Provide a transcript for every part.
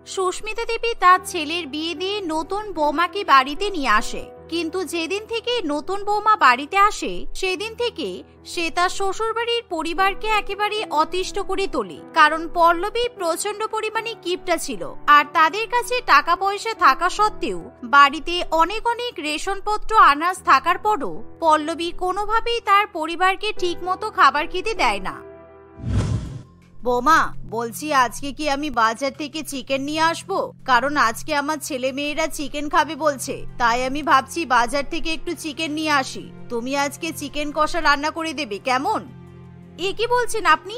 সুস্মিতা দেবী তার ছেলের বিয়ে দিয়ে নতুন বৌমাকে বাড়িতে নিয়ে আসে, কিন্তু যেদিন থেকে নতুন বৌমা বাড়িতে আসে সেদিন থেকে সে তার শ্বশুরবাড়ির পরিবারকে একেবারে অতিষ্ঠ করে তোলে। কারণ পল্লবী প্রচন্ড পরিমাণে কিপটা ছিল, আর তাদের কাছে টাকা পয়সা থাকা সত্ত্বেও বাড়িতে অনেক অনেক রেশনপত্র আনাজ থাকার পরও পল্লবী কোনোভাবেই তার পরিবারকে ঠিক মতো খাবার খেতে দেয় না। বৌমা, বলছি আজকে কি আমি বাজার থেকে চিকেন নিয়ে আসবো? কারণ আজকে আমার ছেলে মেয়েরা চিকেন খাবে বলছে, তাই আমি ভাবছি বাজার থেকে একটু চিকেন নিয়ে আসি। তুমি আজকে চিকেন কষা রান্না করে দেবে, কেমন? এ কি বলছেন আপনি?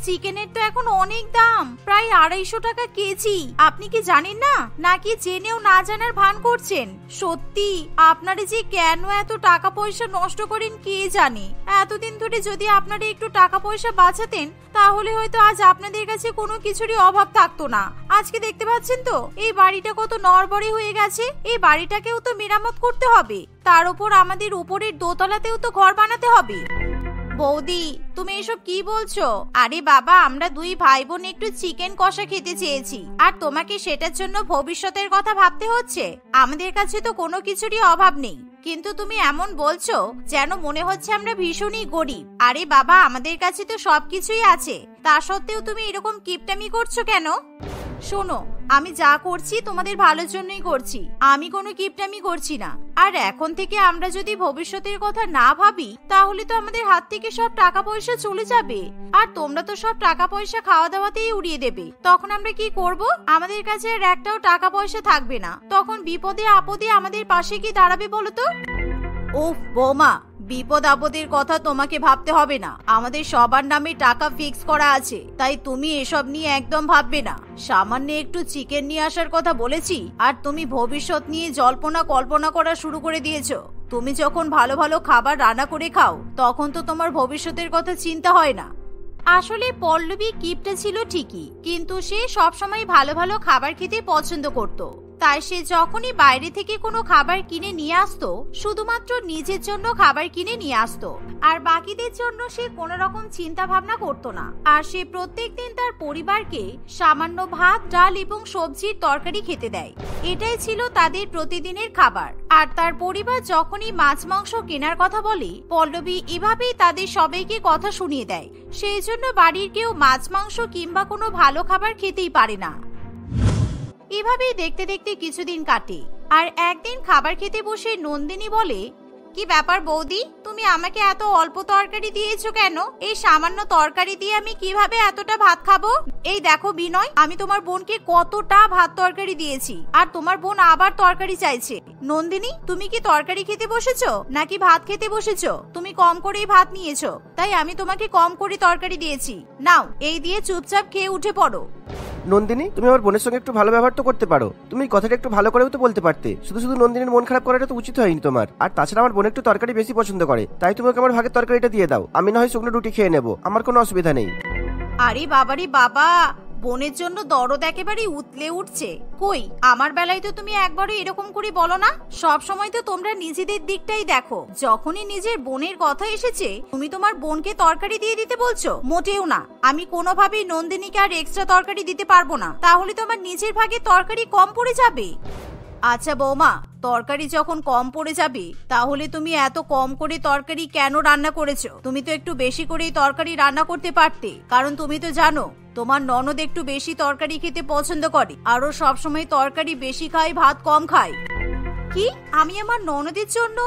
চিকেনের তো এখন অনেক দাম, প্রায় 250 টাকা কেজি। আপনি কি জানেন না, নাকি জেনেও না জানার ভান করছেন? সত্যি আপনারা যে কেন এত টাকা পয়সা নষ্ট করেন কে জানে। এতদিন ধরে যদি আপনারা একটু টাকা পয়সা বাঁচাতেন তাহলে হয়তো আজ আপনাদের কাছে কোনো কিছুরই অভাব থাকতো না। আজকে দেখতে পাচ্ছেন তো এই বাড়িটা কত নড়বড়ে হয়ে গেছে। এই বাড়িটাকেও তো মেরামত করতে হবে, তার উপর আমাদের উপরের দোতলাতেও তো ঘর বানাতে হবে। বৌদি, তুমি এসব কি বলছো? আরে বাবা, আমরা দুই ভাই বোন একটু চিকেন কষা খেতে চেয়েছি, আর তোমাকে সেটার জন্য ভবিষ্যতের কথা ভাবতে হচ্ছে। আমাদের কাছে তো কোনো কিছুরই অভাব নেই, কিন্তু তুমি এমন বলছো যেন মনে হচ্ছে আমরা ভীষণই গরিব। আরে বাবা, আমাদের কাছে তো সবকিছুই আছে, তা সত্ত্বেও তুমি এরকম কিপটামি করছো কেন? শোনো, আমি যা করছি তোমাদের ভালোর জন্যই করছি, আমি কোনো কিপটামি করছি না। আর এখন থেকে আমরা যদি ভবিষ্যতের কথা না ভাবি তাহলে তো আমাদের হাত থেকে সব টাকা পয়সা চলে যাবে, আর তোমরা তো সব টাকা পয়সা খাওয়া দাওয়াতেই উড়িয়ে দেবে। তখন আমরা কি করব? আমাদের কাছে আর একটাও টাকা পয়সা থাকবে না। তখন বিপদে আপদে আমাদের পাশে কি দাঁড়াবে বলো তো? ওহ বৌমা, বিপদ আপদের কথা তোমাকে ভাবতে হবে না, আমাদের সবার নামে টাকা ফিক্স করা আছে, তাই তুমি এসব নিয়ে একদম ভাববে না। সামান্য একটু চিকেন নিয়ে আসার কথা বলেছি আর তুমি ভবিষ্যৎ নিয়ে জল্পনা কল্পনা করা শুরু করে দিয়েছো। তুমি যখন ভালো ভালো খাবার রান্না করে খাও তখন তো তোমার ভবিষ্যতের কথা চিন্তা হয় না। আসলে পল্লবী কিপটা ছিল ঠিকই, কিন্তু সে সবসময় ভালো ভালো খাবার খেতে পছন্দ করত। তাই সে যখনই বাইরে থেকে কোনো খাবার কিনে নিয়ে আসতো শুধুমাত্র নিজের জন্য খাবার কিনে নিয়ে আসতো, আর বাকিদের জন্য সে কোনো রকম চিন্তা ভাবনা করতো না। আর সে প্রত্যেকদিন তার পরিবারকে সামান্য ভাত, ডাল এবং সবজির তরকারি খেতে দেয়। এটাই ছিল তাদের প্রতিদিনের খাবার। আর তার পরিবার যখনই মাছ মাংস কেনার কথা বলে পল্লবী এভাবেই তাদের সবাইকে কথা শুনিয়ে দেয়। সেই জন্য বাড়ির কেউ মাছ মাংস কিংবা কোনো ভালো খাবার খেতেই পারে না। এভাবেই দেখতে দেখতে কিছুদিন কাটে, আর একদিন খাবার খেতে বসে নন্দিনী বলে, কি ব্যাপার বৌদি, তুমি আমাকে এত অল্প তরকারি দিয়েছো কেন? এই সামান্য তরকারি দিয়ে আমি কিভাবে এতটা ভাত খাবো? এই দেখো বিনয়, আমি তোমার বোনকে কতটা ভাত তরকারি দিয়েছি, আর তোমার বোন আবার তরকারি চাইছে। নন্দিনী, তুমি কি তরকারি খেতে বসেছো নাকি ভাত খেতে বসেছো? তুমি কম করেই ভাত নিয়েছো, তাই আমি তোমাকে কম করে তরকারি দিয়েছি। নাও, এই দিয়ে চুপচাপ খেয়ে উঠে পড়ো। নন্দিনী, তুমি আমার বোনের সঙ্গে একটু ভালো ব্যবহার তো করতে পারো, তুমি কথাটা একটু ভালো করেও তো বলতে পারতে। শুধু শুধু নন্দিনীর মন খারাপ করাটা তো উচিত হয়নি তোমার। আর তাছাড়া আমার বোন একটু তরকারি বেশি পছন্দ করে, তাই তুমি ওকে আমার ভাগের তরকারিটা দিয়ে দাও, আমি না হয় শুকনো রুটি খেয়ে নেবো, আমার কোনো অসুবিধা নেই। আরে বাবারে বাবা, বোনের জন্য দরদ একেবারে উতলে উঠছে। কই, আমার বেলায় তো তুমি একবারও এরকম করে বলো না। সব সময় তো তোমরা নিজেদের দিকটাই দেখো। যখনই নিজের বোনের কথা এসেছে তুমি তোমার বোনকে তরকারি দিয়ে দিতে বলছো। মোটেও না, আমি কোনোভাবেই নন্দিনীকে আর এক্সট্রা তরকারি দিতে পারবো না, তাহলে তোমার নিজের ভাগে তরকারি কম পড়ে যাবে। আচ্ছা বৌমা, তরকারি যখন কম পড়ে যাবে তাহলে তুমি এত কম করে তরকারি কেন রান্না করেছো? তুমি তো একটু বেশি করেই তরকারি রান্না করতে পারতে, কারণ তুমি তো জানো তোমার ননদ একটু বেশি তরকারি খেতে পছন্দ করে, আর ও সবসময় তরকারি বেশি খায়, ভাত কম খায়। কি, আমি আমার ননদের জন্য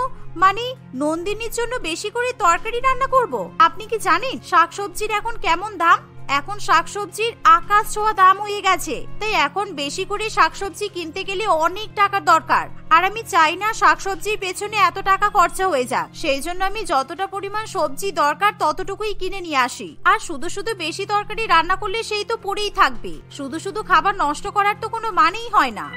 মানে নন্দিনীর জন্য বেশি করে তরকারি রান্না করব? আপনি কি জানেন শাকসবজির এখন কেমন দাম? এখন শাকসবজির আকাশ ছোঁয়া দাম হয়ে গেছে, তাই এখন বেশি করে শাকসবজি কিনতে গেলে অনেক টাকার দরকার। আর আমি চাই না শাকসবজির পেছনে এত টাকা খরচা হয়ে যাক। সেই জন্য আমি যতটা পরিমাণ সবজি দরকার ততটুকুই কিনে নিয়ে আসি। আর শুধু শুধু বেশি তরকারি রান্না করলে সেই তো পড়েই থাকবে। শুধু শুধু খাবার নষ্ট করার তো কোনো মানেই হয় না।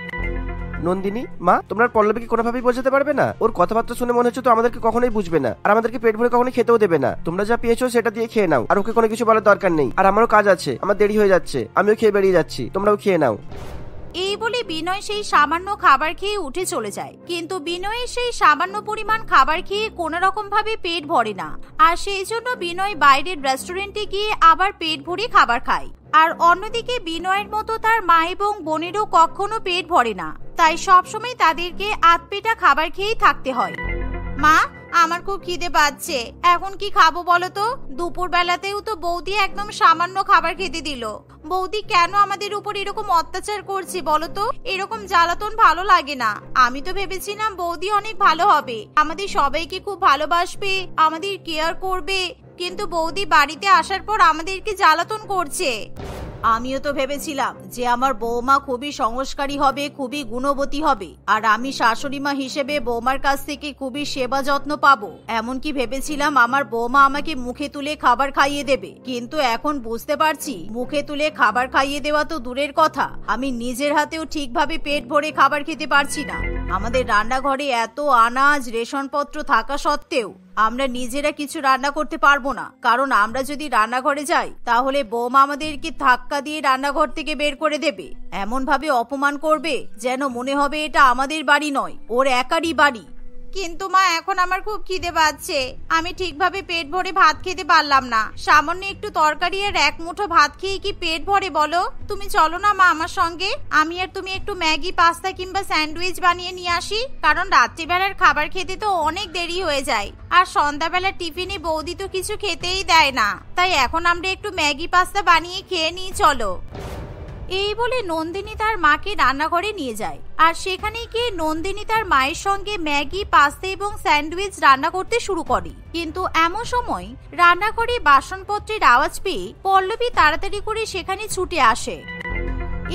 নন্দিনী মা, তোমরা পল্লবীকে কোনোভাবেই বোঝাতে পারবে না? ওর কথাবার্তা শুনে মনে হচ্ছে তো আমাদেরকে কখনোই বুঝবে না, আর আমাদেরকে পেট ভরে কখনোই খেতেও দেবে না। তোমরা যা পেয়েছো সেটা দিয়ে খেয়ে নাও, আর ওকে কোনো কিছু বলার দরকার নেই। আর আমারও কাজ আছে, আমার দেরি হয়ে যাচ্ছে, আমিও খেয়ে বেরিয়ে যাচ্ছি, তোমরাও খেয়ে নাও। এই বলে বিনয় সেই সামান্য খাবার খেয়ে উঠে চলে যায়। কিন্তু বিনয়ের সেই সামান্য পরিমাণ খাবার খেয়ে কোনো রকম ভাবে পেট ভরে না, আর সেই জন্য বিনয় বাইরের রেস্টুরেন্টে গিয়ে আবার পেট ভরে খাবার খায়। আর অন্যদিকে বিনয়ের মতো তার মা এবং বোনেরও কখনো পেট ভরে না, তাই সবসময় তাদেরকে আধপেটা খাবার খেয়েই থাকতে হয়। মা, আমার খুব খিদে পাচ্ছে, এখন কি খাবো বলো তো? দুপুর বেলাতেও তো বৌদি একদম সামান্য খাবার খেতে দিল। বৌদি কেন আমাদের উপর এরকম অত্যাচার করছে বলো তো? এরকম জ্বালাতন ভালো লাগে না। আমি তো ভেবেছিলাম বৌদি অনেক ভালো হবে, আমাদের সবাইকে খুব ভালোবাসবে, আমাদের কেয়ার করবে, কিন্তু বৌদি বাড়িতে আসার পর আমাদেরকে জ্বালাতন করছে। আমিও তো ভেবেছিলাম যে আমার বৌমা খুবই সংস্কারী হবে, খুবই গুণবতী হবে, আর আমি শাশুড়ি মা হিসেবে বৌমার কাছ থেকে খুবই সেবা যত্ন পাবো। এমনকি ভেবেছিলাম আমার বৌমা আমাকে মুখে তুলে খাবার খাইয়ে দেবে, কিন্তু এখন বুঝতে পারছি মুখে তুলে খাবার খাইয়ে দেওয়া তো দূরের কথা, আমি নিজের হাতেও ঠিকভাবে পেট ভরে খাবার খেতে পারছি না। আমাদের রান্নাঘরে এত আনাজ রেশনপত্র থাকা সত্ত্বেও আমরা নিজেরা কিছু রান্না করতে পারবো না, কারণ আমরা যদি রান্নাঘরে যাই তাহলে বৌমা আমাদেরকে ধাক্কা দিয়ে রান্নাঘর থেকে বের করে দেবে, এমন ভাবে অপমান করবে যেন মনে হবে এটা আমাদের বাড়ি নয়, ওর একারই বাড়ি। কিন্তু মা, এখন আমার খুব খিদে পাচ্ছে, আমি ঠিকভাবে পেট ভরে ভাত খেতে পারলাম না। সামান্য একটু তরকারি আর এক মুঠো ভাত খেয়ে কি পেট ভরে বলো? তুমি চলো না মা আমার সঙ্গে, আমি আর তুমি একটু ম্যাগি, পাস্তা কিংবা স্যান্ডউইচ বানিয়ে নিয়ে আসি, কারণ রাত্রিবেলার খাবার খেতে তো অনেক দেরি হয়ে যায়, আর সন্ধ্যাবেলার টিফিনে বৌদি তো কিছু খেতেই দেয় না, তাই এখন আমরা একটু ম্যাগি পাস্তা বানিয়ে খেয়ে নিই, চলো। এই বলে নন্দিনী তার মাকে রান্নাঘরে নিয়ে যায়, আর সেখানে গিয়ে নন্দিনী তার মায়ের সঙ্গে ম্যাগি, পাস্তা এবং স্যান্ডউইচ রান্না করতে শুরু করে। কিন্তু এমন সময় রান্নাঘরে বাসনপত্রের আওয়াজ পেয়ে পল্লবী তাড়াতাড়ি করে সেখানে ছুটে আসে।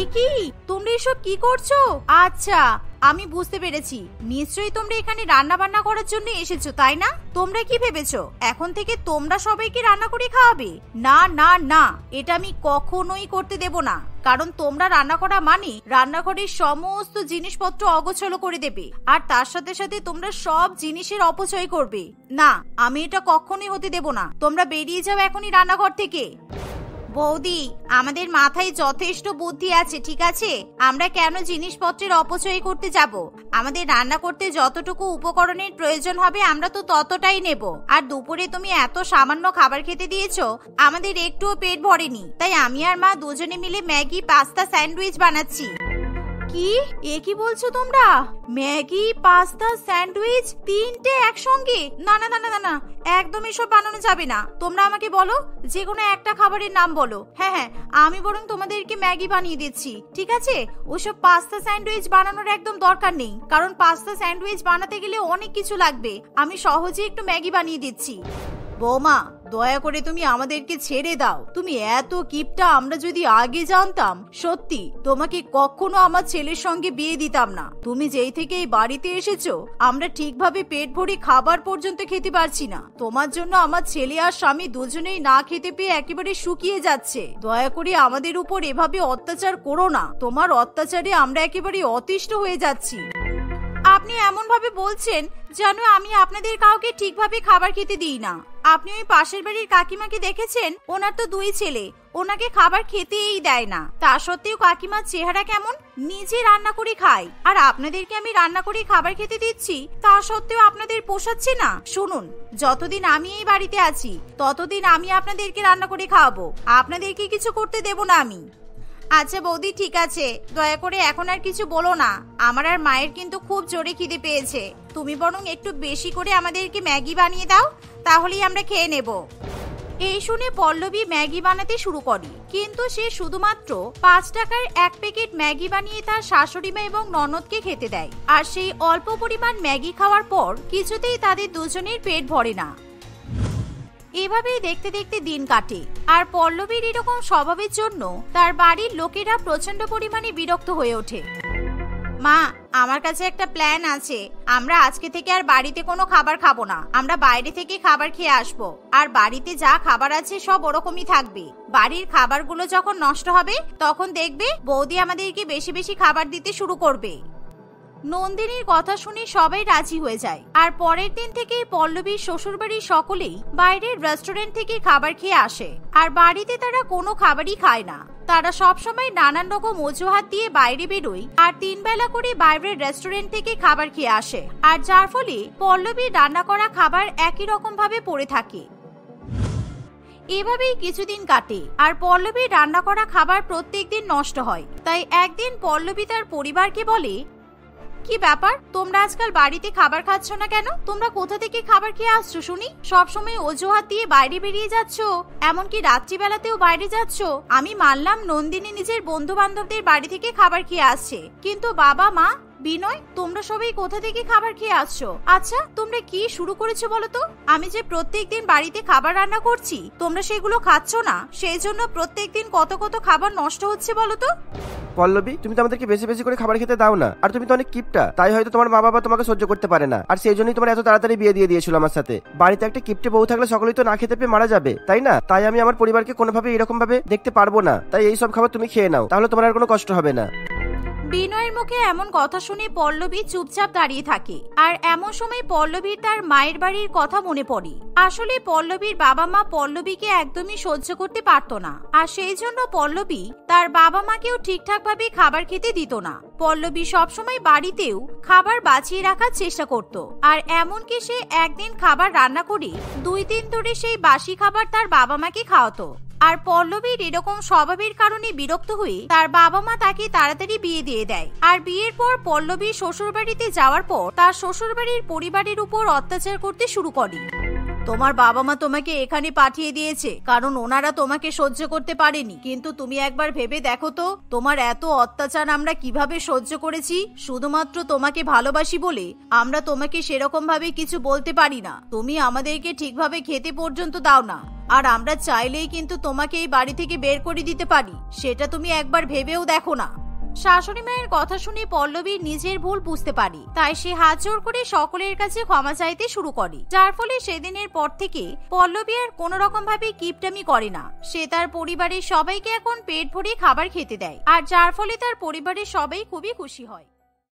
এ কি, তোমরা এসব কি করছো? আচ্ছা, আমি বুঝতে পেরেছি, নিশ্চয়ই তোমরা এখানে রান্না বান্না করার জন্য এসেছো, তাই না? তোমরা কি ভেবেছো এখন থেকে তোমরা সবাইকে রান্না করে খাওয়াবে? না না না, এটা আমি কখনোই করতে দেব না, কারণ তোমরা রান্না করা মানে রান্নাঘরের সমস্ত জিনিসপত্র অগোছালো করে দেবে, আর তার সাথে সাথে তোমরা সব জিনিসের অপচয় করবে। না, আমি এটা কখনোই হতে দেব না, তোমরা বেরিয়ে যাও এখনই রান্নাঘর থেকে। বৌদি, আমাদের মাথায় যথেষ্ট বুদ্ধি আছে, ঠিক আছে? আমরা কেন জিনিসপত্রের অপচয় করতে যাব? আমাদের রান্না করতে যতটুকু উপকরণের প্রয়োজন হবে আমরা তো ততটাই নেব, আর দুপুরে তুমি এত সামান্য খাবার খেতে দিয়েছো, আমাদের একটুও পেট ভরেনি, তাই আমি আর মা দুজনে মিলে ম্যাগি, পাস্তা, স্যান্ডউইচ বানাচ্ছি। কি, এ কি বলছো তোমরা? ম্যাগি, পাস্তা, স্যান্ডউইচ তিনটে একসঙ্গে? না না না না না, একদম এসব বানানো যাবে না। তোমরা আমাকে বলো, যে কোনো একটা খাবারের নাম বলো। হ্যাঁ হ্যাঁ, আমি বরং তোমাদেরকে ম্যাগি বানিয়ে দিচ্ছি, ঠিক আছে? ওসব পাস্তা স্যান্ডউইচ বানানোর একদম দরকার নেই, কারণ পাস্তা স্যান্ডউইচ বানাতে গেলে অনেক কিছু লাগবে, আমি সহজে একটু ম্যাগি বানিয়ে দিচ্ছি। বৌমা, দয়া করে তুমি আমাদেরকে ছেড়ে দাও, তুমি এত কিপটা আমরা যদি আগে জানতাম, সত্যি তোমাকে কখনো আমার ছেলের সঙ্গে বিয়ে দিতাম না। তুমি যেই থেকে এই বাড়িতে এসেছো আমরা ঠিকভাবে পেট ভরে খাবার পর্যন্ত খেতে পারছি না, তোমার জন্য আমার ছেলে আর স্বামী দুজনেই না খেতে পেয়ে একেবারে শুকিয়ে যাচ্ছে। দয়া করে আমাদের উপর এভাবে অত্যাচার করো না, তোমার অত্যাচারে আমরা একেবারে অতিষ্ঠ হয়ে যাচ্ছি। আপনি এমন ভাবে বলছেন যেন আমি আপনাদের কাউকে ঠিকভাবে খাবার খেতে দিই না। আপনি ওই পাশের বাড়ির কাকিমাকে দেখেছেন? ওনার তো দুই ছেলে, ওনাকে খাবার খেতেই দেয় না, তা সত্ত্বেও কাকিমার চেহারা কেমন, নিজে রান্না করে খায়, আর আপনাদেরকে আমি রান্না করে খাবার খেতে দিচ্ছি, তা সত্ত্বেও আপনাদের পোষাচ্ছে না। শুনুন, যতদিন আমি এই বাড়িতে আছি ততদিন আমি আপনাদেরকে রান্না করে খাওয়াবো, আপনাদেরকে কিছু করতে দেব না আমি। আচ্ছা বৌদি, ঠিক আছে, দয়া করে এখন আর কিছু বলো না, আমার আর মায়ের কিন্তু খুব জোরে খিদে পেয়েছে, তুমি বরং একটু বেশি করে আমাদেরকে ম্যাগি বানিয়ে দাও, তাহলেই আমরা খেয়ে নেব। এই শুনে পল্লবী ম্যাগি বানাতে শুরু করে, কিন্তু সে শুধুমাত্র 5 টাকার এক প্যাকেট ম্যাগি বানিয়ে তার শাশুড়িমা এবং ননদকে খেতে দেয়, আর সেই অল্প পরিমাণ ম্যাগি খাওয়ার পর কিছুতেই তাদের দুজনের পেট ভরে না। এভাবেই দেখতে দেখতে দিন কাটে, আর পল্লবীর এরকম স্বভাবের জন্য তার বাড়ির লোকেরা প্রচন্ড পরিমাণে বিরক্ত হয়ে ওঠে। মা, আমার কাছে একটা প্ল্যান আছে, আমরা আজকে থেকে আর বাড়িতে কোনো খাবার খাবো না, আমরা বাইরে থেকে খাবার খেয়ে আসবো, আর বাড়িতে যা খাবার আছে সব ওরকমই থাকবে। বাড়ির খাবারগুলো যখন নষ্ট হবে তখন দেখবে বৌদি আমাদেরকে বেশি বেশি খাবার দিতে শুরু করবে। নন্দিনীর কথা শুনে সবাই রাজি হয়ে যায়, আর পরের দিন থেকেই পল্লবীর শ্বশুরবাড়ির সকলেই বাইরের রেস্টুরেন্ট থেকে খাবার খেয়ে আসে, আর বাড়িতে তারা কোনো খাবারই খায় না। তারা সবসময় নানান রকম অজুহাত দিয়ে বাইরে বেরোয়, আর 3 বেলা করে বাইরের রেস্টুরেন্ট থেকে খাবার খেয়ে আসে, আর যার ফলে পল্লবীর রান্না করা খাবার একই রকম ভাবে পড়ে থাকে। এভাবেই কিছুদিন কাটে আর পল্লবীর রান্না করা খাবার প্রত্যেকদিন নষ্ট হয়। তাই একদিন পল্লবী তার পরিবারকে বলে, কি ব্যাপার, তোমরা আজকাল বাড়িতে খাবার খাচ্ছ না কেন? তোমরা কোথা থেকে খাবার খেয়ে আসছো শুনি? সবসময় অজুহাত দিয়ে বাইরে বেরিয়ে যাচ্ছ, এমনকি রাত্রিবেলাতেও বাইরে যাচ্ছ। আমি মানলাম নন্দিনী নিজের বন্ধু বান্ধবদের বাড়ি থেকে খাবার খেয়ে আসছে, কিন্তু বাবা মা বিনয় তোমরা সবাই কোথা থেকে খাবার খেয়ে আসছো? আচ্ছা তোমরা কি শুরু করেছো বলো তো? আমি যে প্রত্যেকদিন বাড়িতে খাবার রান্না করছি তোমরা সেগুলো খাচ্ছ না, সেই জন্য প্রত্যেকদিন কত কত খাবার নষ্ট হচ্ছে বলো তো। পল্লবী, তুমি তো আমাদেরকে বেশি বেশি করে খাবার খেতে দাও না, আর তুমি তো অনেক কিপটা, তাই হয়তো তোমার মা বাবা তোমাকে সহ্য করতে পারে না, আর সেই জন্যই তোমার এত তাড়াতাড়ি বিয়ে দিয়ে দিয়েছিল আমার সাথে। বাড়িতে একটা কিপটে বউ থাকলে সকলেই তো না খেতে পেয়ে মারা যাবে, তাই না? তাই আমি আমার পরিবারকে কোনোভাবে এরকম ভাবে দেখতে পারবো না, তাই এই সব খাবার তুমি খেয়ে নাও, তাহলে তোমার আর কোনো কষ্ট হবে না। বিনয়ের মুখে এমন কথা শুনে পল্লবী চুপচাপ দাঁড়িয়ে থাকে। আর এমন সময় পল্লবীর তার মায়ের বাড়ির কথা মনে পড়ে। আসলে পল্লবীর বাবা মা পল্লবীকে একদমই সহ্য করতে পারতো না, আর সেই জন্য পল্লবী তার বাবা মাকেও ঠিকঠাক ভাবে খাবার খেতে দিত না। পল্লবী সবসময় বাড়িতেও খাবার বাঁচিয়ে রাখার চেষ্টা করত, আর এমনকি সে একদিন খাবার রান্না করে 2 দিন ধরে সেই বাসি খাবার তার বাবা মাকে খাওয়াতো। আর পল্লবীর এরকম স্বভাবের কারণে বিরক্ত হয়ে তার বাবা মা তাকে তাড়াতাড়ি বিয়ে দিয়ে দেয়। আর বিয়ের পর পল্লবী শ্বশুর বাড়িতে যাওয়ার পর তার শ্বশুর বাড়ির পরিবারের উপর অত্যাচার করতে শুরু করে। তোমার বাবা মা তোমাকে এখানে পাঠিয়ে দিয়েছে কারণ ওনারা তোমাকে সহ্য করতে পারেনি, কিন্তু তুমি একবার ভেবে দেখো তো তোমার এত অত্যাচার আমরা কিভাবে সহ্য করেছি। শুধুমাত্র তোমাকে ভালোবাসি বলে আমরা তোমাকে সেরকম ভাবে কিছু বলতে পারি না, তুমি আমাদেরকে ঠিকভাবে খেতে পর্যন্ত দাও না, আর আমরা চাইলেই কিন্তু তোমাকে এই বাড়ি থেকে বের করে দিতে পারি, সেটা তুমি একবার ভেবেও দেখো না। শাশুড়ি মায়ের কথা শুনে পল্লবী নিজের ভুল বুঝতে পারে, তাই সে হাত জোর করে সকলের কাছে ক্ষমা চাইতে শুরু করে। যার ফলে সেদিনের পর থেকে পল্লবী আর কোনো রকম ভাবে কিপটামি করে না। সে তার পরিবারের সবাইকে এখন পেট ভরে খাবার খেতে দেয়, আর যার ফলে তার পরিবারের সবাই খুবই খুশি হয়।